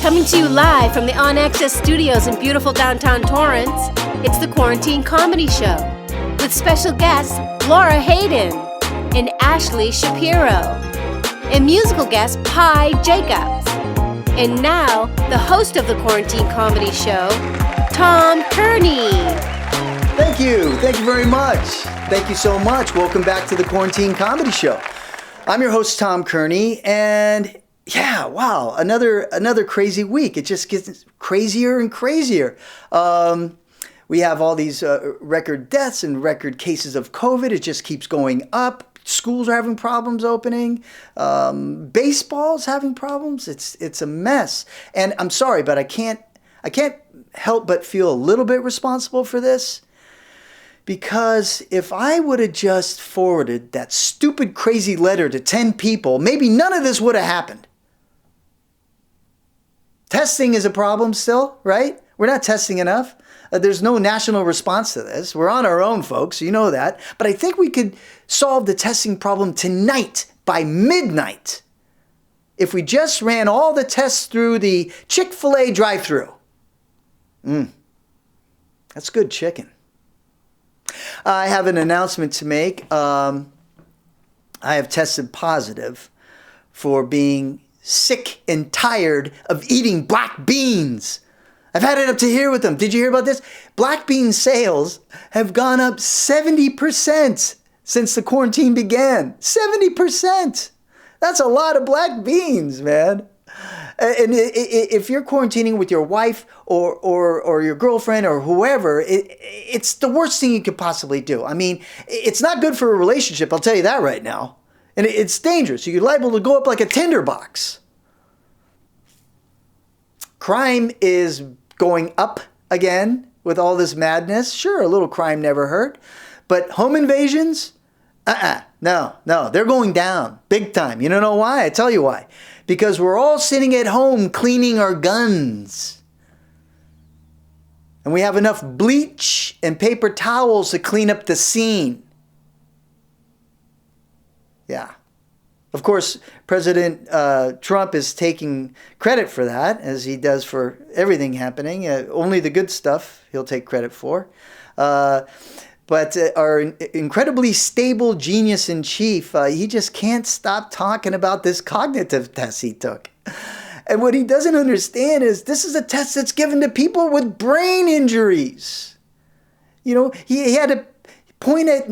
Coming to you live from the On Access studios in beautiful downtown Torrance, it's the Quarantine Comedy Show with special guests Laura Hayden and Ashley Shapiro and musical guest Pi Jacobs. And now, the host of the Quarantine Comedy Show, Tom Kearney. Thank you. Thank you very much. Thank you so much. Welcome back to the Quarantine Comedy Show. I'm your host, Tom Kearney, and yeah, wow, another crazy week. It just gets crazier and crazier. We have all these record deaths and record cases of COVID. It just keeps going up. Schools are having problems opening. Baseball's having problems. It's a mess. And I'm sorry, but I can't help but feel a little bit responsible for this. Because if I would have just forwarded that stupid, crazy letter to 10 people, maybe none of this would have happened. Testing is a problem still, right? We're not testing enough. There's no national response to this. We're on our own, folks. You know that. But I think we could solve the testing problem tonight by midnight if we just ran all the tests through the Fil-A drive-thru. That's good chicken. I have an announcement to make. I have tested positive for being sick and tired of eating black beans. I've had it up to here with them. Did you hear about this? Black bean sales have gone up 70% since the quarantine began. 70%. That's a lot of black beans, man. And if you're quarantining with your wife or your girlfriend or whoever, it's the worst thing you could possibly do. I mean, it's not good for a relationship, I'll tell you that right now. And it's dangerous. You're liable to go up like a tinderbox. Crime is going up again with all this madness. Sure, a little crime never hurt. But home invasions? No, they're going down big time. You don't know why? I tell you why. Because we're all sitting at home cleaning our guns. And we have enough bleach and paper towels to clean up the scene. Yeah. Of course, President Trump is taking credit for that, as he does for everything happening. Only the good stuff he'll take credit for. But our incredibly stable genius in chief, he just can't stop talking about this cognitive test he took. And what he doesn't understand is this is a test that's given to people with brain injuries. You know, he had to point at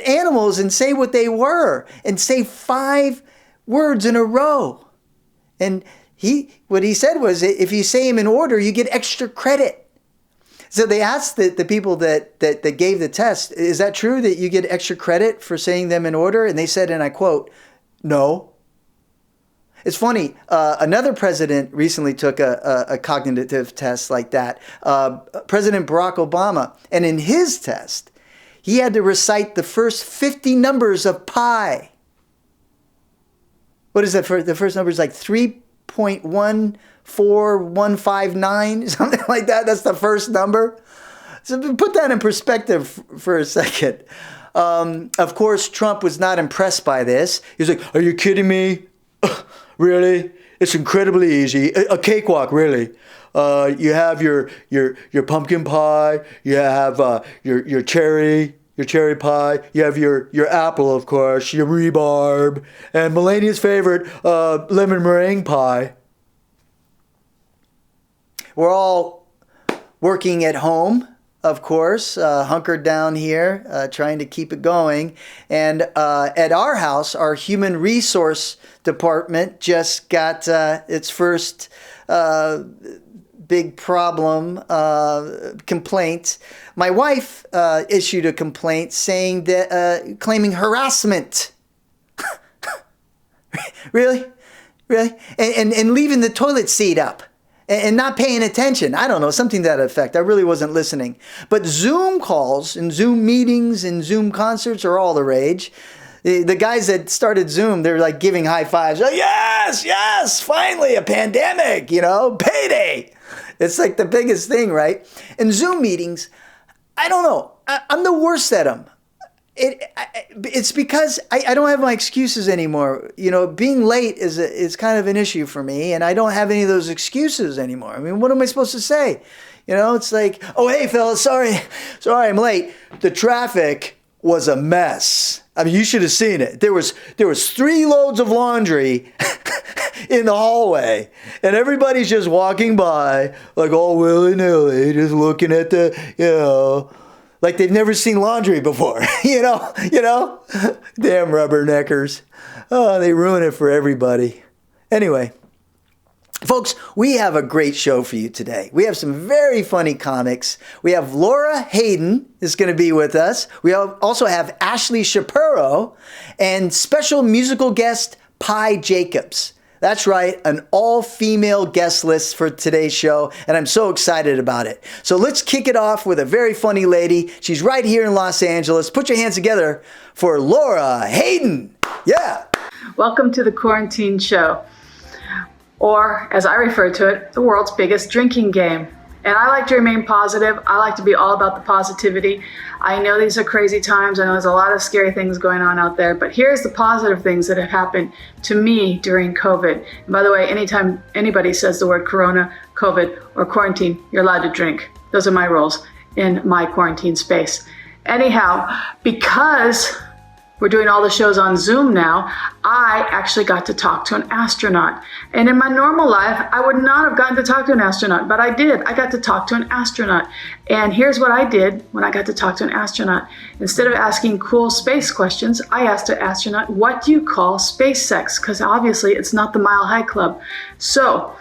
animals and say what they were and say 5 words in a row. And what he said was, if you say them in order, you get extra credit. So they asked the people that gave the test, is that true that you get extra credit for saying them in order? And they said, and I quote, no. It's funny, another president recently took a cognitive test like that, President Barack Obama. And in his test, he had to recite the first 50 numbers of pi. What is that? The first number is like 3.14159, something like that. That's the first number. So put that in perspective for a second. Of course, Trump was not impressed by this. He was like, are you kidding me? Really? It's incredibly easy. A cakewalk, really. You have your pumpkin pie. You have your cherry pie. You have your apple, of course. Your rhubarb, and Melania's favorite lemon meringue pie. We're all working at home, of course, hunkered down here, trying to keep it going. And at our house, our human resource department just got its first big problem, complaint. My wife issued a complaint saying that, claiming harassment. Really? And leaving the toilet seat up. And not paying attention. I don't know, something to that effect. I really wasn't listening. But Zoom calls and Zoom meetings and Zoom concerts are all the rage. The guys that started Zoom, they're like giving high fives. Like, yes, finally a pandemic, payday. It's like the biggest thing, right? And Zoom meetings, I don't know. I'm the worst at them. It's because I don't have my excuses anymore. You know, being late is kind of an issue for me, and I don't have any of those excuses anymore. I mean, what am I supposed to say? You know, it's like, oh, hey, fellas, sorry, I'm late. The traffic was a mess. I mean, you should have seen it. There was 3 loads of laundry in the hallway, and everybody's just walking by like all willy-nilly, just looking at the, you know, like they've never seen laundry before, you know, damn rubberneckers. Oh, they ruin it for everybody. Anyway, folks, we have a great show for you today. We have some very funny comics. We have Laura Hayden is going to be with us. We also have Ashley Shapiro and special musical guest Pi Jacobs. That's right, an all-female guest list for today's show, and I'm so excited about it. So let's kick it off with a very funny lady. She's right here in Los Angeles. Put your hands together for Laura Hayden. Yeah. Welcome to the Quarantine Show, or as I refer to it, the world's biggest drinking game. And I like to remain positive. I like to be all about the positivity. I know these are crazy times. I know there's a lot of scary things going on out there, but here's the positive things that have happened to me during COVID. And by the way, anytime anybody says the word corona, COVID, or quarantine, you're allowed to drink. Those are my rules in my quarantine space. Anyhow, because we're doing all the shows on Zoom now, I actually got to talk to an astronaut. And in my normal life, I would not have gotten to talk to an astronaut, but I did. I got to talk to an astronaut. And here's what I did when I got to talk to an astronaut. Instead of asking cool space questions, I asked an astronaut, what do you call space sex? Because obviously it's not the Mile High Club. So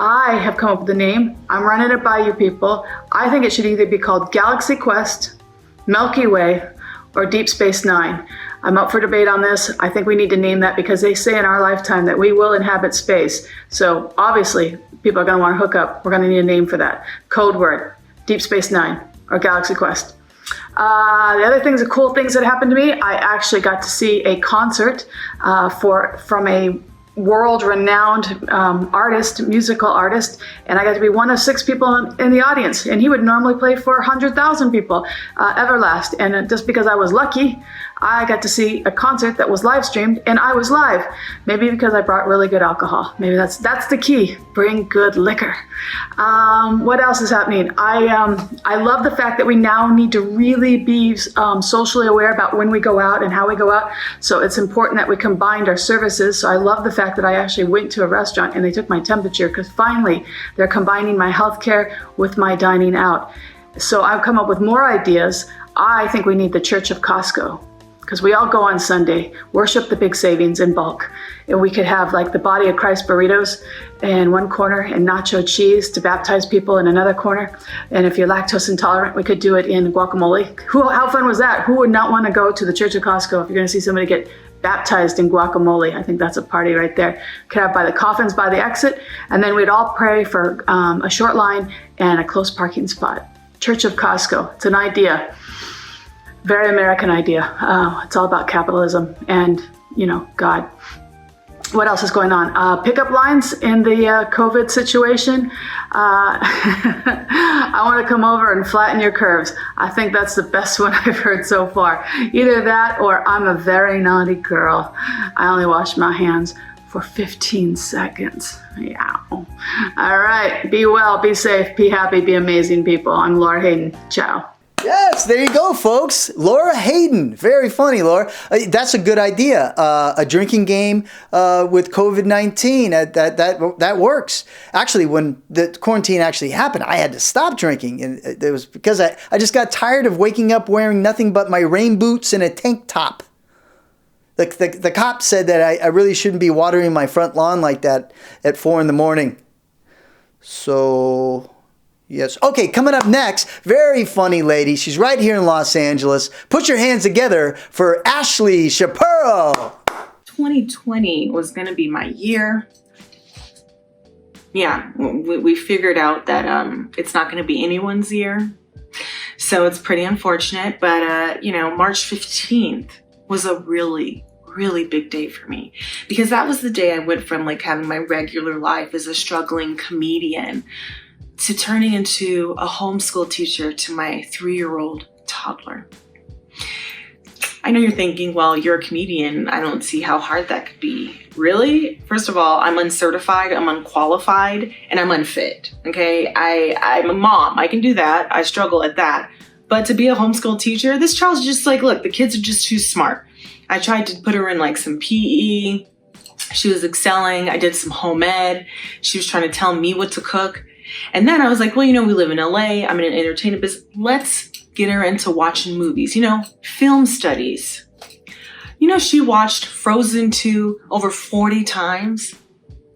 I have come up with a name. I'm running it by you people. I think it should either be called Galaxy Quest, Milky Way, or Deep Space Nine. I'm up for debate on this. I think we need to name that because they say in our lifetime that we will inhabit space. So obviously, people are going to want to hook up. We're going to need a name for that. Code word, Deep Space Nine or Galaxy Quest. The other things, the cool things that happened to me, I actually got to see a concert from a world-renowned musical artist, and I got to be one of 6 people in the audience, and he would normally play for 100,000 people, Everlast, and just because I was lucky, I got to see a concert that was live streamed, and I was live. Maybe because I brought really good alcohol. Maybe that's the key. Bring good liquor. What else is happening? I love the fact that we now need to really be socially aware about when we go out and how we go out. So it's important that we combined our services. So I love the fact that I actually went to a restaurant and they took my temperature because finally they're combining my healthcare with my dining out. So I've come up with more ideas. I think we need the Church of Costco, because we all go on Sunday, worship the big savings in bulk. And we could have like the Body of Christ burritos in one corner and nacho cheese to baptize people in another corner. And if you're lactose intolerant, we could do it in guacamole. How fun was that? Who would not want to go to the Church of Costco if you're gonna see somebody get baptized in guacamole? I think that's a party right there. Could have by the coffins by the exit, and then we'd all pray for a short line and a close parking spot. Church of Costco, it's an idea. Very American idea. It's all about capitalism and, God. What else is going on? Pickup lines in the COVID situation. I want to come over and flatten your curves. I think that's the best one I've heard so far. Either that or I'm a very naughty girl. I only wash my hands for 15 seconds. Yeah. All right. Be well, be safe, be happy, be amazing, people. I'm Laura Hayden. Ciao. Yes, there you go, folks. Laura Hayden. Very funny, Laura. That's a good idea. A drinking game with COVID-19. That works. Actually, when the quarantine actually happened, I had to stop drinking. And it was because I just got tired of waking up wearing nothing but my rain boots and a tank top. The cop said that I really shouldn't be watering my front lawn like that at 4 a.m. So... yes. Okay, coming up next, very funny lady. She's right here in Los Angeles. Put your hands together for Ashley Shapiro. 2020 was going to be my year. Yeah, we figured out that it's not going to be anyone's year. So it's pretty unfortunate. But, March 15th was a really big day for me, because that was the day I went from like having my regular life as a struggling comedian to turning into a homeschool teacher to my 3-year-old toddler. I know you're thinking, well, you're a comedian. I don't see how hard that could be. Really? First of all, I'm uncertified, I'm unqualified, and I'm unfit, okay? I'm a mom. I can do that. I struggle at that. But to be a homeschool teacher, this child's just like, look, the kids are just too smart. I tried to put her in like some PE. She was excelling. I did some home ed. She was trying to tell me what to cook. And then I was like, well, we live in LA. I'm in an entertainment business. Let's get her into watching movies, film studies. She watched Frozen 2 over 40 times.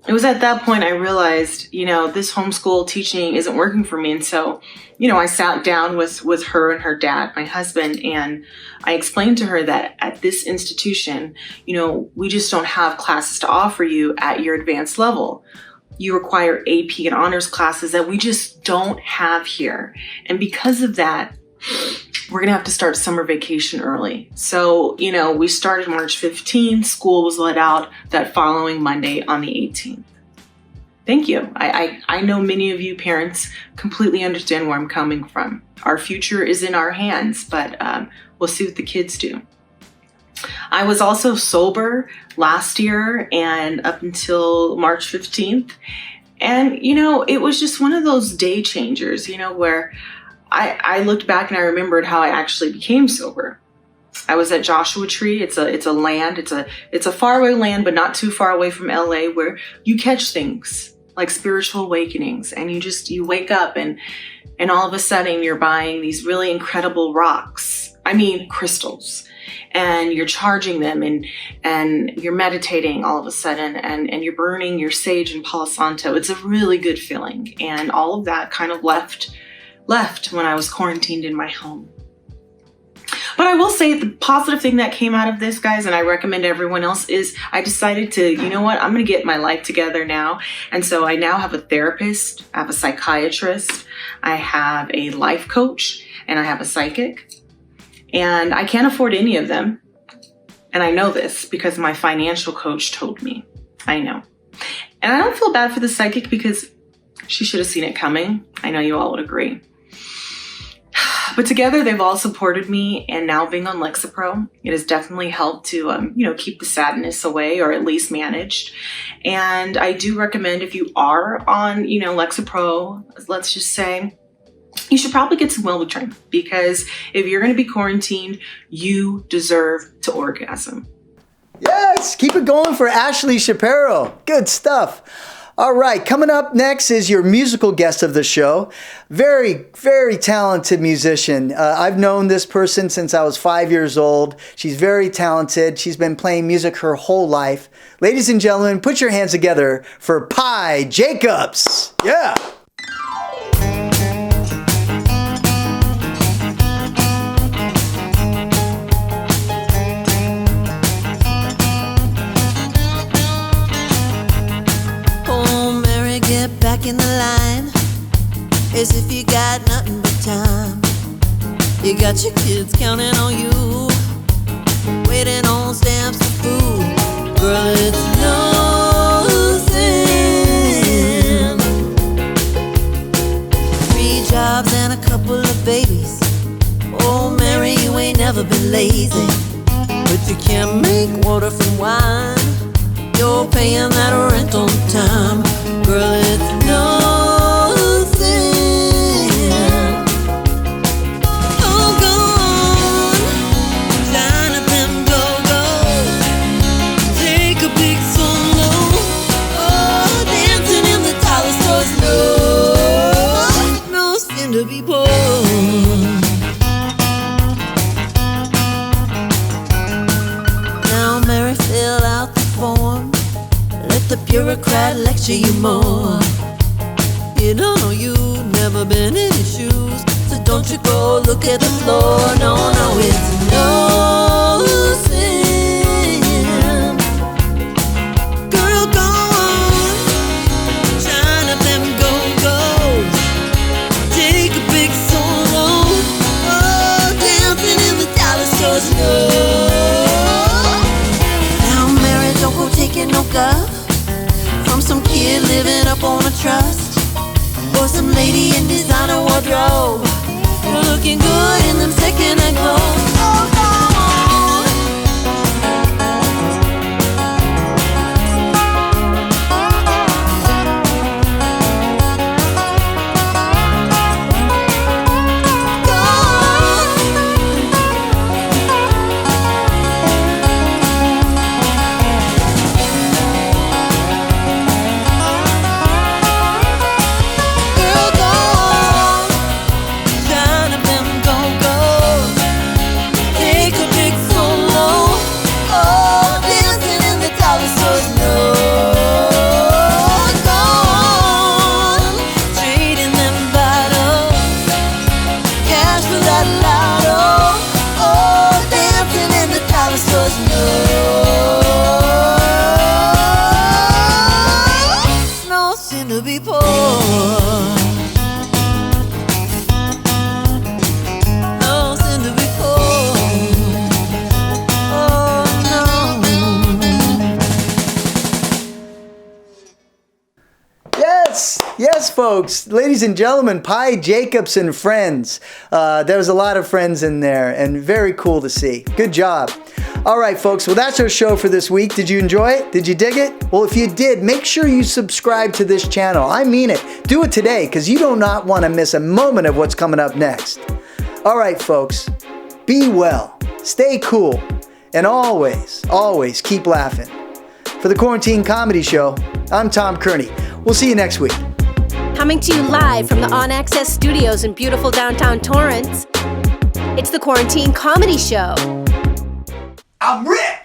It was at that point I realized, this homeschool teaching isn't working for me. And so, I sat down with her and her dad, my husband, and I explained to her that at this institution, we just don't have classes to offer you at your advanced level. You require AP and honors classes that we just don't have here. And because of that, we're gonna have to start summer vacation early. So, we started March 15th, school was let out that following Monday on the 18th. Thank you. I know many of you parents completely understand where I'm coming from. Our future is in our hands, but we'll see what the kids do. I was also sober last year and up until March 15th. And, it was just one of those day changers, where I looked back and I remembered how I actually became sober. I was at Joshua Tree. It's a land. It's a faraway land, but not too far away from LA, where you catch things like spiritual awakenings, and you wake up and all of a sudden you're buying these really incredible rocks. I mean, crystals. And you're charging them and you're meditating all of a sudden and you're burning your sage and Palo Santo. It's a really good feeling. And all of that kind of left when I was quarantined in my home. But I will say the positive thing that came out of this, guys, and I recommend everyone else, is I decided to, I'm going to get my life together now. And so I now have a therapist, I have a psychiatrist, I have a life coach, and I have a psychic. And I can't afford any of them. And I know this because my financial coach told me. I know. And I don't feel bad for the psychic because she should have seen it coming. I know you all would agree. But together, they've all supported me, and now being on Lexapro, it has definitely helped to, keep the sadness away, or at least managed. And I do recommend, if you are on, Lexapro, let's just say, you should probably get some Wellbutrin, because if you're going to be quarantined, you deserve to orgasm. Yes, keep it going for Ashley Shapiro. Good stuff. All right, coming up next is your musical guest of the show. Very, very talented musician. I've known this person since I was 5 years old. She's very talented. She's been playing music her whole life. Ladies and gentlemen, put your hands together for Pi Jacobs. Yeah. Back in the line, as if you got nothing but time. You got your kids counting on you, waiting on stamps for food. Girl, it's no sin. 3 jobs and a couple of babies. Oh, Mary, you ain't never been lazy, but you can't make water from wine. You're paying that rent on time. Girl, it's no sin. Oh, go on, line up them go-go's, take a big solo. Oh, dancing in the dollar stores, no sin to be poor. Now, Mary, fill out the form. Let the bureaucrat lecture you more. You don't know you've never been in his shoes, so don't you go look at the floor. No, no, it's no sin. Girl, go on, shine up them go-go's, take a big solo. Oh, dancing in the dollar stores, no. Now, Mary, don't go taking no guff from some kid living up on a trust, or some lady in designer wardrobe. You're looking good in them second-hand clothes. Oh, come on, seem to be poor. No, seem to be poor. Oh no. Yes, folks, ladies and gentlemen, Pi Jacobs and friends. There was a lot of friends in there, and very cool to see. Good job. All right, folks, well, that's our show for this week. Did you enjoy it? Did you dig it? Well, if you did, make sure you subscribe to this channel. I mean it. Do it today, because you do not want to miss a moment of what's coming up next. All right, folks, be well, stay cool, and always, always keep laughing. For the Quarantine Comedy Show, I'm Tom Kearney. We'll see you next week. Coming to you live from the On Access Studios in beautiful downtown Torrance, it's the Quarantine Comedy Show. I'm rich!